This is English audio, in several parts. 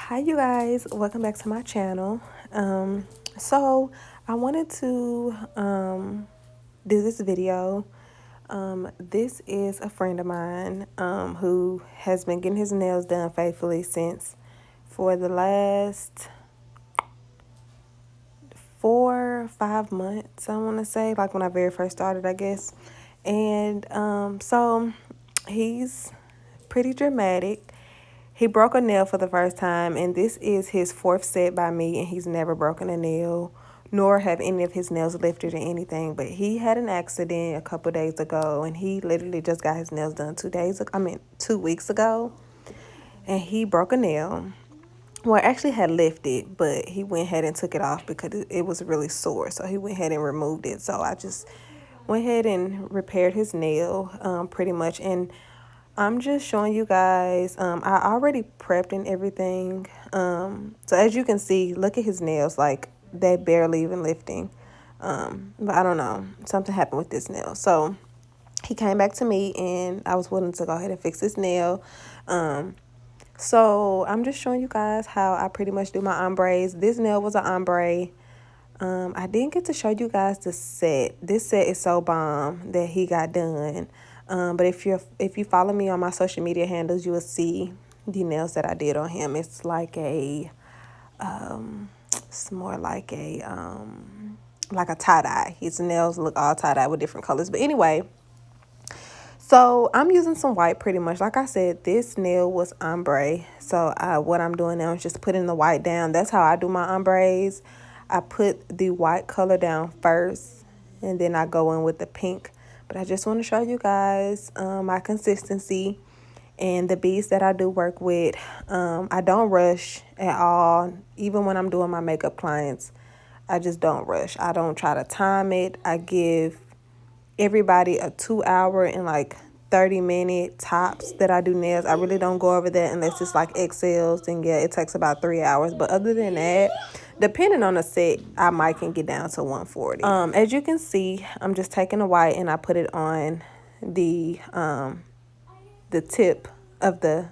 Hi you guys, welcome back to my channel. So I wanted to do this video. This is a friend of mine who has been getting his nails done faithfully since for the last 4 or 5 months, I want to say, like when I very first started, I guess. And so he's pretty dramatic. He broke a nail for the first time, and this is his fourth set by me, and he's never broken a nail, nor have any of his nails lifted or anything. But he had an accident a couple days ago, and he literally just got his nails done 2 weeks ago, and he broke a nail. Well, it actually had lifted, but he went ahead and took it off because it was really sore. So he went ahead and removed it. So I just went ahead and repaired his nail pretty much. And I'm just showing you guys, I already prepped and everything. So as you can see, look at his nails, like they barely even lifting. But I don't know, something happened with this nail. So he came back to me and I was willing to go ahead and fix his nail. So I'm just showing you guys how I pretty much do my ombres. This nail was an ombre. I didn't get to show you guys the set. This set is so bomb that he got done. But if you follow me on my social media handles, you will see the nails that I did on him. It's like it's more like a tie-dye. His nails look all tie-dye with different colors. But anyway, so I'm using some white pretty much. Like I said, this nail was ombre. So what I'm doing now is just putting the white down. That's how I do my ombres. I put the white color down first, and then I go in with the pink. But I just want to show you guys my consistency and the beads that I do work with. I don't rush at all. Even when I'm doing my makeup clients, I just don't rush. I don't try to time it. I give everybody a 2 hour and like 30-minute tops that I do nails. I really don't go over that unless it's like XLs, and yeah, it takes about 3 hours. But other than that, depending on the set, I might can get down to 140. As you can see, I'm just taking the white and I put it on the tip of the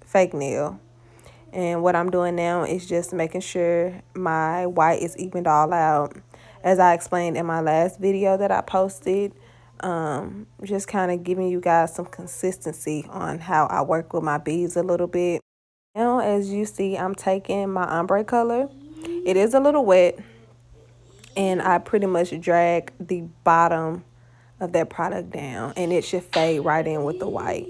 fake nail. And what I'm doing now is just making sure my white is evened all out. As I explained in my last video that I posted, just kind of giving you guys some consistency on how I work with my beads a little bit. Now, as you see, I'm taking my ombre color. It is a little wet, and I pretty much drag the bottom of that product down, and it should fade right in with the white.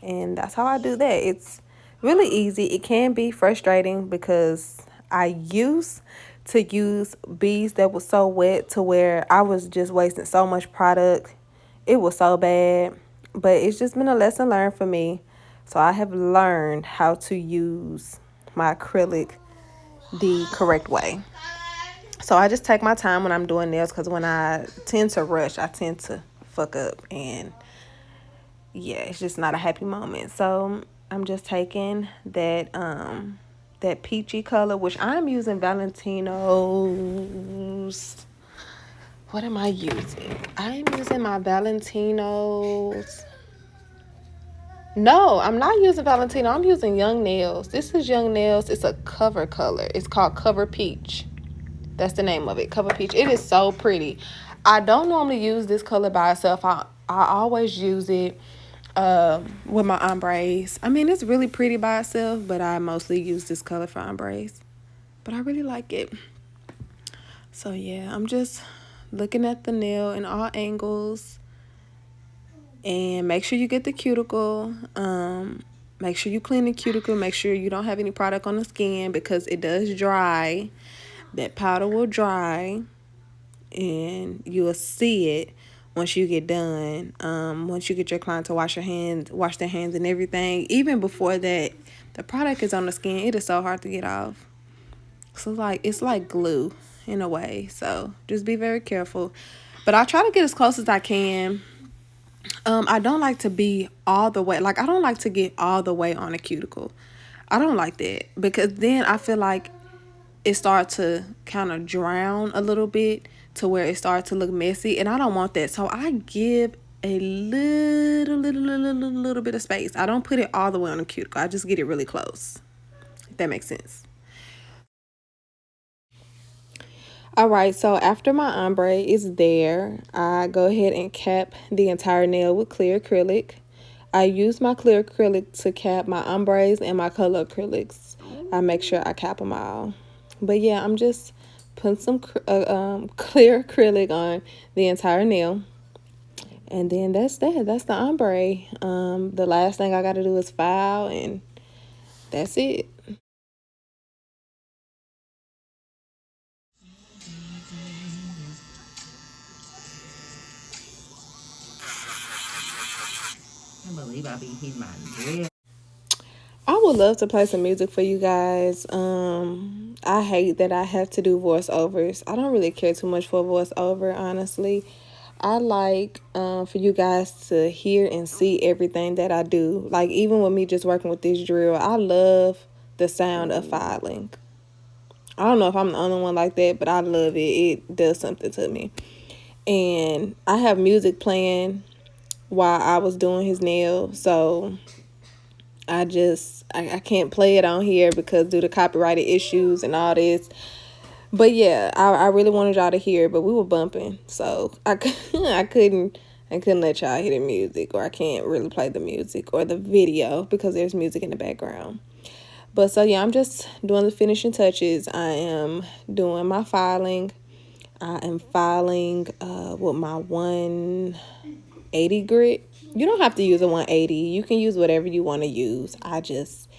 And that's how I do that. It's really easy. It can be frustrating because I used to use beads that was so wet to where I was just wasting so much product. It was so bad. But it's just been a lesson learned for me. So I have learned how to use my acrylic the correct way. So I just take my time when I'm doing nails, because when I tend to rush, I tend to fuck up, and yeah, it's just not a happy moment. So I'm just taking that peachy color, which I'm using Valentino's. What am I using? I'm using my Valentino's. No, I'm not using Valentino. I'm using Young Nails. This is Young Nails. It's a cover color. It's called Cover Peach. That's the name of it, Cover Peach. It is so pretty. I don't normally use this color by itself. I always use it with my ombres. I mean, it's really pretty by itself, but I mostly use this color for ombres. But I really like it. So yeah, I'm just looking at the nail in all angles. And make sure you get the cuticle. Make sure you clean the cuticle. Make sure you don't have any product on the skin, because it does dry. That powder will dry, and you will see it once you get done. Once you get your client to wash their hands and everything. Even before that, the product is on the skin. It is so hard to get off. So it's like glue in a way. So just be very careful. But I try to get as close as I can. I don't like to be all the way. Like, I don't like to get all the way on a cuticle. I don't like that, because then I feel like it starts to kind of drown a little bit, to where it starts to look messy, and I don't want that. So I give a little bit of space. I don't put it all the way on the cuticle. I just get it really close. that makes sense. All right, so after my ombre is there, I go ahead and cap the entire nail with clear acrylic. I use my clear acrylic to cap my ombres and my color acrylics. I make sure I cap them all. But yeah, I'm just putting some clear acrylic on the entire nail. And then that's that. That's the ombre. The last thing I got to do is file, and that's it. I believe I'll be hitting my drill. I would love to play some music for you guys. I hate that I have to do voiceovers. I don't really care too much for a voiceover, honestly. I like for you guys to hear and see everything that I do. Like, even with me just working with this drill, I love the sound of filing. I don't know if I'm the only one like that, but I love it. It does something to me. And I have music playing while I was doing his nail, so I can't play it on here because due to copyrighted issues and all this. But yeah, I really wanted y'all to hear it, but we were bumping, so I couldn't let y'all hear the music, or I can't really play the music or the video because there's music in the background. But so yeah, I'm just doing the finishing touches. I am doing my filing. I am filing with my 180 grit. You don't have to use a 180. You can use whatever you want to use. I just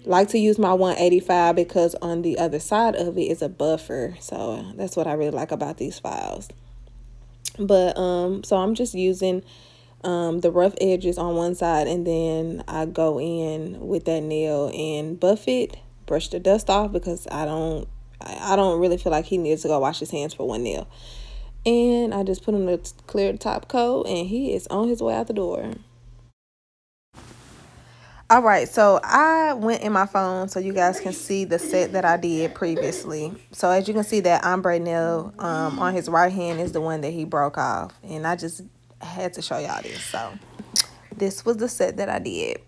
like to use my 185 because on the other side of it is a buffer. So that's what I really like about these files. But so I'm just using the rough edges on one side, and then I go in with that nail and buff it, brush the dust off because I don't really feel like he needs to go wash his hands for one nail. And I just put him to clear the top coat, and he is on his way out the door. All right, so I went in my phone so you guys can see the set that I did previously. So as you can see, that ombre nail on his right hand is the one that he broke off. And I just had to show y'all this. So this was the set that I did.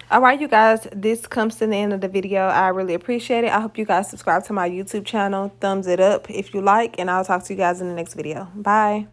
All right, you guys, this comes to the end of the video. I really appreciate it. I hope you guys subscribe to my YouTube channel. Thumbs it up if you like, and I'll talk to you guys in the next video. Bye.